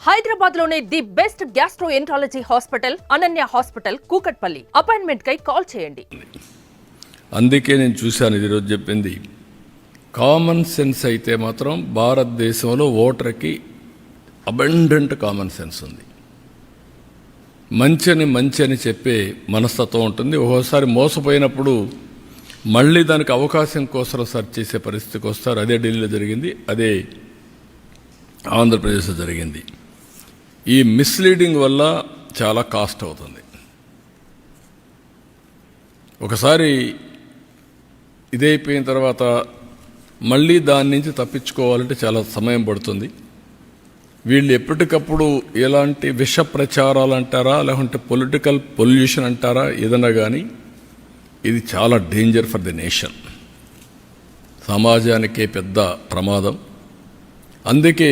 హైదరాబాద్ లోనే the best gastroenterology hospital Ananya hospital Kukatpally. Appointment కై call చేయండి. అందుకే నేను చూశాను ఈరోజు చెప్పింది. కామన్ సెన్స్ అయితే మాత్రం భారతదేశంలో ఓటర్కి అబండెంట్ కామన్ సెన్స్ ఉంది. మంచి అని చెప్పే మనస్తత్వం ఉంటుంది. ఒక్కోసారి మోసపోయినప్పుడు మళ్ళీ దానికి అవకాశం కోసం సెర్చ్ చేసే పరిస్థితికి వస్తారు. అదే ఢిల్లీలో జరిగింది, అదే ఆంధ్రప్రదేశ్లో జరిగింది. ఈ మిస్లీడింగ్ వల్ల చాలా కాస్ట్ అవుతుంది. ఒకసారి ఇదైపోయిన తర్వాత మళ్ళీ దాని నుంచి తప్పించుకోవాలంటే చాలా సమయం పడుతుంది. వీళ్ళు ఎప్పటికప్పుడు ఎలాంటి విష ప్రచారాలు అంటారా, లేకుంటే పొలిటికల్ పొల్యూషన్ అంటారా, ఏదన్నా కానీ ఇది చాలా డేంజర్ ఫర్ ది నేషన్. సమాజానికే పెద్ద ప్రమాదం. అందుకే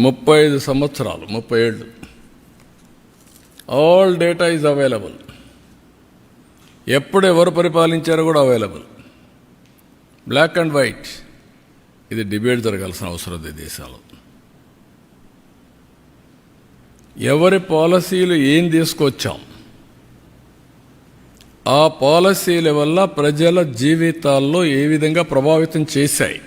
35 సంవత్సరాలు 30 ఏళ్ళు ఆల్ డేటా ఈజ్ అవైలబుల్. ఎప్పుడు ఎవరు పరిపాలించారో కూడా అవైలబుల్, బ్లాక్ అండ్ వైట్. ఇది డిబేట్ జరగాల్సిన అవసరం ఉంది దేశాల్లో. ఎవరి పాలసీలు ఏం తీసుకొచ్చాం, ఆ పాలసీల వల్ల ప్రజల జీవితాల్లో ఏ విధంగా ప్రభావితం చేశాయి,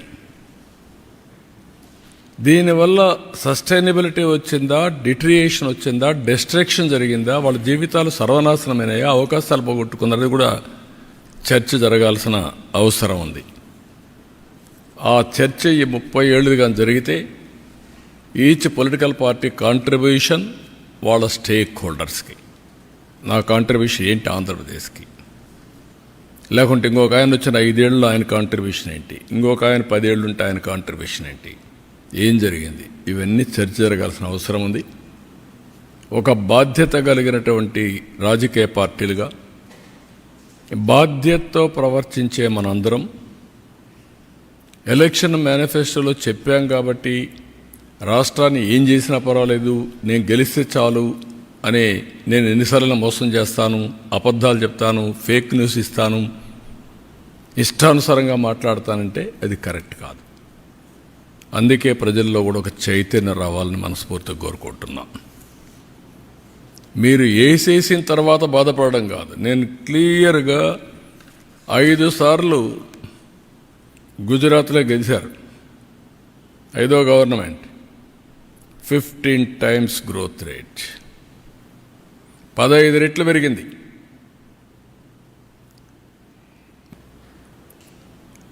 దీనివల్ల సస్టైనబిలిటీ వచ్చిందా, డిట్రియేషన్ వచ్చిందా, డిస్ట్రక్షన్ జరిగిందా, వాళ్ళ జీవితాలు సర్వనాశనమైనాయా, అవకాశాలు పోగొట్టుకున్నది కూడా చర్చ జరగాల్సిన అవసరం ఉంది. ఆ చర్చ ఈ 30 ఏళ్ళుగా జరిగితే ఈచ్ పొలిటికల్ పార్టీ కాంట్రిబ్యూషన్ వాళ్ళ స్టేక్ హోల్డర్స్కి, నా కాంట్రిబ్యూషన్ ఏంటి ఆంధ్రప్రదేశ్కి, లేకుంటే ఇంకొక ఆయన వచ్చిన 5 ఏళ్ళు ఆయన కాంట్రిబ్యూషన్ ఏంటి, ఇంకొక ఆయన 10 ఏళ్ళు ఉంటే ఆయన కాంట్రిబ్యూషన్ ఏంటి, ఏం జరిగింది, ఇవన్నీ చర్చ జరగాల్సిన అవసరం ఉంది. ఒక బాధ్యత కలిగినటువంటి రాజకీయ పార్టీలుగా బాధ్యతతో ప్రవర్తించే మనందరం ఎలక్షన్ మేనిఫెస్టోలో చెప్పాం కాబట్టి రాష్ట్రాన్ని ఏం చేసినా పర్వాలేదు, నేను గెలిస్తే చాలు అనే, నేను ఎన్నిసార్లు మోసం చేస్తాను, అబద్ధాలు చెప్తాను, ఫేక్ న్యూస్ ఇస్తాను, ఇష్టానుసారంగా మాట్లాడతానంటే అది కరెక్ట్ కాదు. అందుకే ప్రజల్లో కూడా ఒక చైతన్యం రావాలని మనస్ఫూర్తిగా కోరుకుంటున్నాం. మీరు వేసేసిన తర్వాత బాధపడడం కాదు. నేను క్లియర్గా 5 సార్లు గుజరాత్లో గెలిచారు, 5వ గవర్నమెంట్, 15 times గ్రోత్ రేట్, 15 రెట్లు పెరిగింది.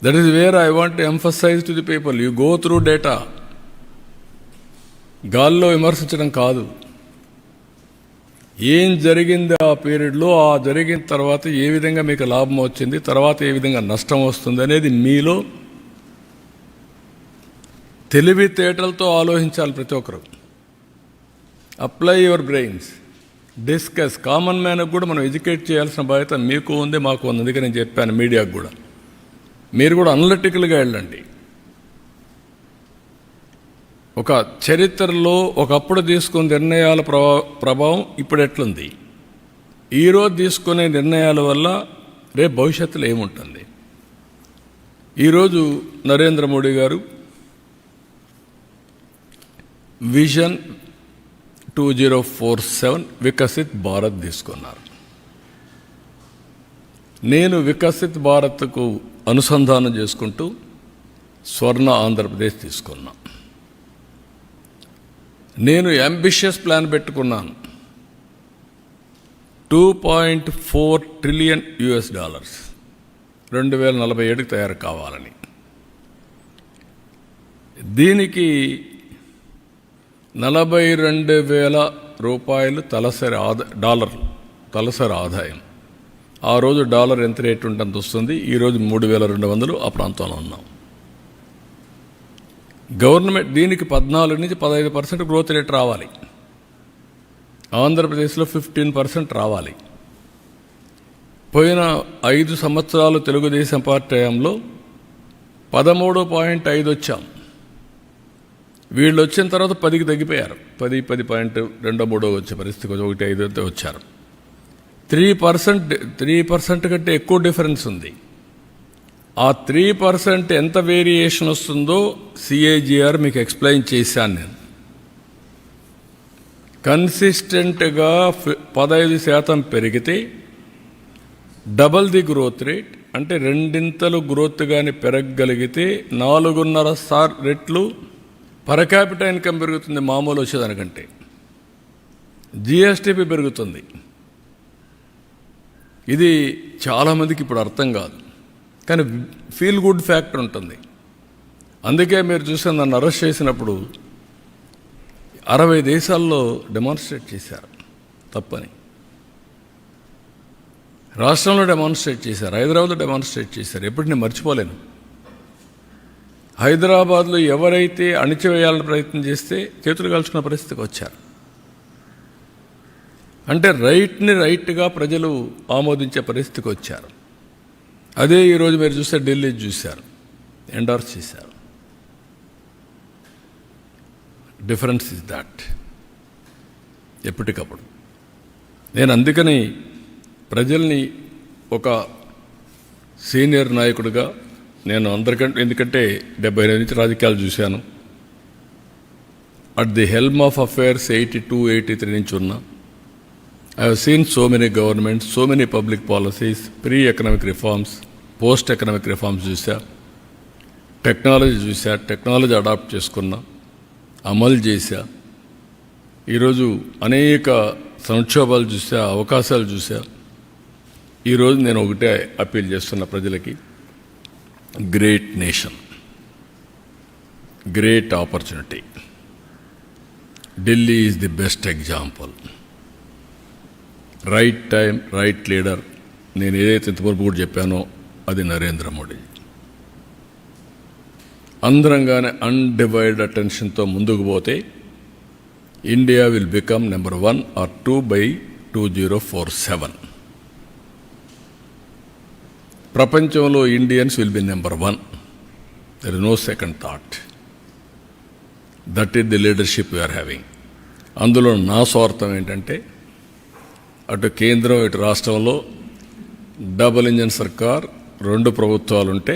That is where I want to emphasise to the people. You go through data. గాల్లో విమర్శించడం కాదు. ఏం జరిగింది ఆ పీరియడ్లో, ఆ జరిగిన తర్వాత ఏ విధంగా మీకు లాభం వచ్చింది, తర్వాత ఏ విధంగా నష్టం వస్తుంది అనేది మీలో తెలివితేటలతో ఆలోచించాలి ప్రతి ఒక్కరు. Apply your brains, discuss. Common మ్యాన్కి కూడా మనం ఎడ్యుకేట్ చేయాల్సిన బాధ్యత మీకు ఉంది, మాకు ఉంది. అందుకే నేను చెప్పాను మీడియాకు కూడా, మీరు కూడా అనలిటికల్గా వెళ్ళండి. ఒక చరిత్రలో ఒకప్పుడు తీసుకున్న నిర్ణయాల ప్రభావం ఇప్పుడు ఎట్లుంది, ఈరోజు తీసుకునే నిర్ణయాల వల్ల రేపు భవిష్యత్తులో ఏముంటుంది. ఈరోజు నరేంద్ర మోడీ గారు విజన్ 2047 వికసిత్ భారత్ తీసుకున్నారు. నేను వికసిత్ భారత్కు అనుసంధానం చేసుకుంటూ స్వర్ణ ఆంధ్రప్రదేశ్ తీసుకున్నా. నేను అంబిషియస్ ప్లాన్ పెట్టుకున్నాను. $2.4 trillion 2047కి తయారు కావాలని. దీనికి 42,000 రూపాయలు తలసరి ఆదాయం. ఆ రోజు డాలర్ ఎంత రేటు ఉంటే అంత వస్తుంది. ఈరోజు 3,200 ఆ ప్రాంతంలో ఉన్నాం. గవర్నమెంట్ దీనికి 14 నుంచి 15% గ్రోత్ రేట్ రావాలి. ఆంధ్రప్రదేశ్లో 15% రావాలి. పోయిన 5 సంవత్సరాలు తెలుగుదేశం పార్టీ టైంలో 13.5 వచ్చాం. వీళ్ళు వచ్చిన తర్వాత 10కి తగ్గిపోయారు. 10.2 వచ్చే పరిస్థితి, 1.5 వచ్చారు. 3% కంటే ఎక్కువ డిఫరెన్స్ ఉంది. ఆ 3% ఎంత వేరియేషన్ వస్తుందో సిఏజిఆర్ మీకు ఎక్స్ప్లెయిన్ చేశాను నేను. కన్సిస్టెంట్గా 15% పెరిగితే డబల్ ది గ్రోత్ రేట్, అంటే రెండింతలు గ్రోత్ కానీ పెరగగలిగితే 4.5 రెట్లు పర్ క్యాపిటల్ ఇన్కమ్ పెరుగుతుంది మామూలు వచ్చేదానికంటే. జిఎస్టిపి పెరుగుతుంది. ఇది చాలామందికి ఇప్పుడు అర్థం కాదు, కానీ ఫీల్ గుడ్ ఫ్యాక్టర్ ఉంటుంది. అందుకే మీరు చూసిన నన్ను అరెస్ట్ చేసినప్పుడు 60 దేశాల్లో డెమాన్స్ట్రేట్ చేశారు తప్పని. రాష్ట్రంలో డెమాన్స్ట్రేట్ చేశారు, హైదరాబాద్లో డెమాన్స్ట్రేట్ చేశారు. ఎప్పుడు నేను మర్చిపోలేను. హైదరాబాద్లో ఎవరైతే అణిచివేయాలని ప్రయత్నం చేస్తే చేతులు కాల్చుకున్న పరిస్థితికి వచ్చారు. అంటే రైట్ని రైట్గా ప్రజలు ఆమోదించే పరిస్థితికి వచ్చారు. అదే ఈరోజు మీరు చూస్తే ఢిల్లీ చూశారు, ఎండార్స్ చేశారు. Difference is that. ఎప్పటికప్పుడు నేను అందుకని ప్రజల్ని ఒక సీనియర్ నాయకుడిగా నేను అందరికంటే, ఎందుకంటే 75 నుంచి రాజకీయాలు చూశాను. At the helm of affairs 82, 83 నుంచి ఉన్నా. I have seen so many governments, so many public policies, pre-economic reforms, post-economic reforms చూసా, టెక్నాలజీ చూసా, టెక్నాలజీ అడాప్ట్ చేసుకున్నా, అమలు చేశా. ఈరోజు అనేక సంక్షోభాలు చూసా, అవకాశాలు చూసా. ఈరోజు నేను ఒకటే అప్పీల్ చేస్తున్న ప్రజలకి, great nation, great opportunity. Delhi is the best example. Right time, right leader. నేను ఏదైతే ఇంతవరకు కూడా చెప్పానో అది నరేంద్ర మోడీ. అందరంగానే అన్డివైడెడ్ అటెన్షన్తో ముందుకు పోతే India will become number 1 or 2 by 2047. ప్రపంచంలో Indians will be number 1. There is no second thought. That is the leadership we are having. అందులో నా స్వార్థం ఏంటంటే, అటు కేంద్రం ఇటు రాష్ట్రంలో డబుల్ ఇంజన్ సర్కార్, 2 ప్రభుత్వాలు ఉంటే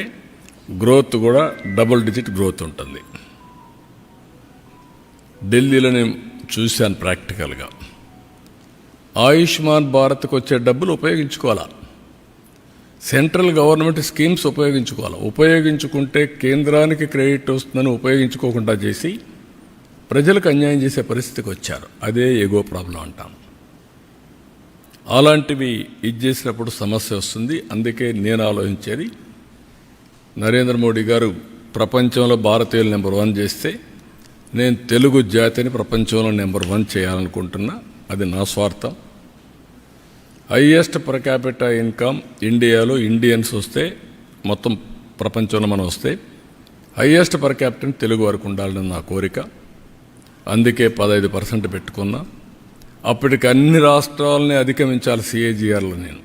గ్రోత్ కూడా డబుల్ డిజిట్ గ్రోత్ ఉంటుంది. ఢిల్లీలో నేను చూశాను ప్రాక్టికల్గా. ఆయుష్మాన్ భారత్కి వచ్చే డబ్బులు ఉపయోగించుకోవాలా, సెంట్రల్ గవర్నమెంట్ స్కీమ్స్ ఉపయోగించుకోవాలి. ఉపయోగించుకుంటే కేంద్రానికి క్రెడిట్ వస్తుందని ఉపయోగించుకోకుండా చేసి ప్రజలకు అన్యాయం చేసే పరిస్థితికి వచ్చారు. అదే ఎగో ప్రాబ్లం అంటాం. అలాంటివి ఇది చేసినప్పుడు సమస్య వస్తుంది. అందుకే నేను ఆలోచించేది, నరేంద్ర మోడీ గారు ప్రపంచంలో భారతీయులు నెంబర్ 1 చేస్తే నేను తెలుగు జాతిని ప్రపంచంలో నెంబర్ 1 చేయాలనుకుంటున్నా. అది నా స్వార్థం. హయ్యెస్ట్ పర్ క్యాపిటల్ ఇన్కమ్ ఇండియాలో ఇండియన్స్ వస్తే, మొత్తం ప్రపంచంలో మనం వస్తే హయ్యెస్ట్ పర్ క్యాపిటల్ తెలుగు వరకు ఉండాలని నా కోరిక. అందుకే 15% పెట్టుకున్నా. అప్పటికి అన్ని రాష్ట్రాలని అధిగమించాలి సిఏజీఆర్లో. నేను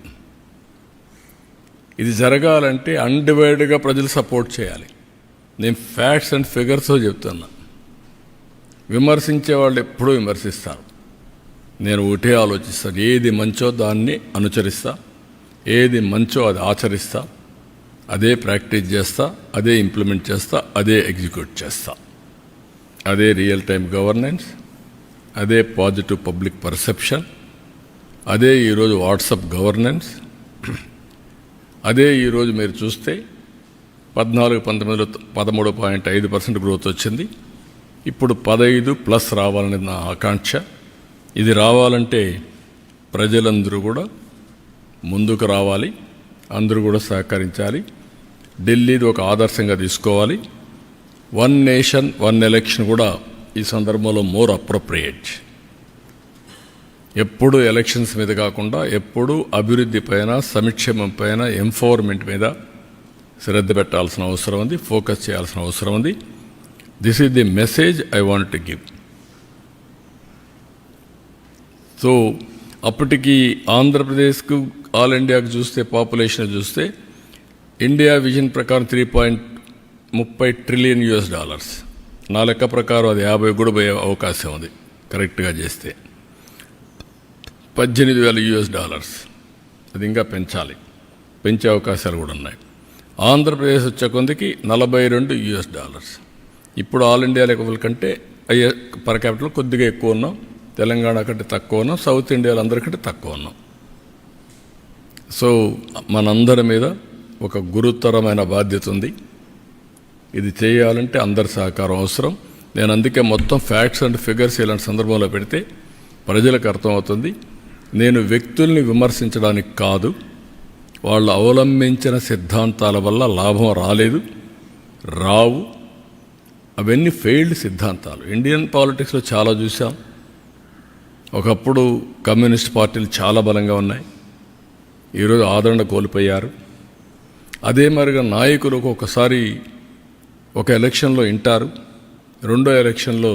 ఇది జరగాలంటే అన్డివైడెడ్గా ప్రజలు సపోర్ట్ చేయాలి. నేను ఫ్యాక్ట్స్ అండ్ ఫిగర్స్తో చెప్తున్నా. విమర్శించే వాళ్ళు ఎప్పుడూ విమర్శిస్తారు. నేను ఒకటే ఆలోచిస్తాను, ఏది మంచో దాన్ని అనుసరిస్తా, ఏది మంచో అది ఆచరిస్తా, అదే ప్రాక్టీస్ చేస్తా, అదే ఇంప్లిమెంట్ చేస్తా, అదే ఎగ్జిక్యూట్ చేస్తా. అదే రియల్ టైం గవర్నెన్స్, అదే పాజిటివ్ పబ్లిక్ పర్సెప్షన్, అదే ఈరోజు వాట్సాప్ గవర్నెన్స్. అదే ఈరోజు మీరు చూస్తే 14-19లో 13.5% గ్రోత్ వచ్చింది. ఇప్పుడు 15+ రావాలని నా ఆకాంక్ష. ఇది రావాలంటే ప్రజలందరూ కూడా ముందుకు రావాలి, అందరూ కూడా సహకరించాలి. ఢిల్లీది ఒక ఆదర్శంగా తీసుకోవాలి. 1 నేషన్ 1 ఎలక్షన్ కూడా ఈ సందర్భంలో మోర్ అప్రోప్రియేట్. ఎప్పుడు ఎలక్షన్స్ మీద కాకుండా ఎప్పుడు అభివృద్ధి పైన, సంక్షేమం పైన, ఎంపవర్మెంట్ మీద శ్రద్ధ పెట్టాల్సిన అవసరం ఉంది, ఫోకస్ చేయాల్సిన అవసరం ఉంది. This is the message I want to give. So అప్పటికి ఆంధ్రప్రదేశ్కు, ఆల్ ఇండియాకు చూస్తే, పాపులేషన్ చూస్తే ఇండియా విజన్ ప్రకారం $3.30 ట్రిలియన్. నా లెక్క ప్రకారం అది 50 కూడా పోయే అవకాశం ఉంది కరెక్ట్గా చేస్తే. $18,000. అది ఇంకా పెంచాలి, పెంచే అవకాశాలు కూడా ఉన్నాయి. ఆంధ్రప్రదేశ్ వచ్చే కొందికి $42. ఇప్పుడు ఆల్ ఇండియా లెవెల్ కంటే పర్ క్యాపిటల్ కొద్దిగా ఎక్కువ ఉన్నాం. తెలంగాణ కంటే తక్కువ ఉన్నాం, సౌత్ ఇండియాలో అందరికంటే తక్కువ ఉన్నాం. సో మనందరి మీద ఒక గురుతరమైన బాధ్యత ఉంది. ఇది చేయాలంటే అందరి సహకారం అవసరం. నేను అందుకే మొత్తం ఫ్యాక్ట్స్ అండ్ ఫిగర్స్ ఇలాంటి సందర్భంలో పెడితే ప్రజలకు అర్థమవుతుంది. నేను వ్యక్తుల్ని విమర్శించడానికి కాదు, వాళ్ళు అవలంబించిన సిద్ధాంతాల వల్ల లాభం రాలేదు, రావు. అవన్నీ ఫెయిల్డ్ సిద్ధాంతాలు. ఇండియన్ పాలిటిక్స్లో చాలా చూసాం. ఒకప్పుడు కమ్యూనిస్ట్ పార్టీలు చాలా బలంగా ఉన్నాయి, ఈరోజు ఆదరణ కోల్పోయారు. అదే మరిగా నాయకులు ఒక్కొక్కసారి ఒక ఎలక్షన్లో వింటారు, రెండో ఎలక్షన్లో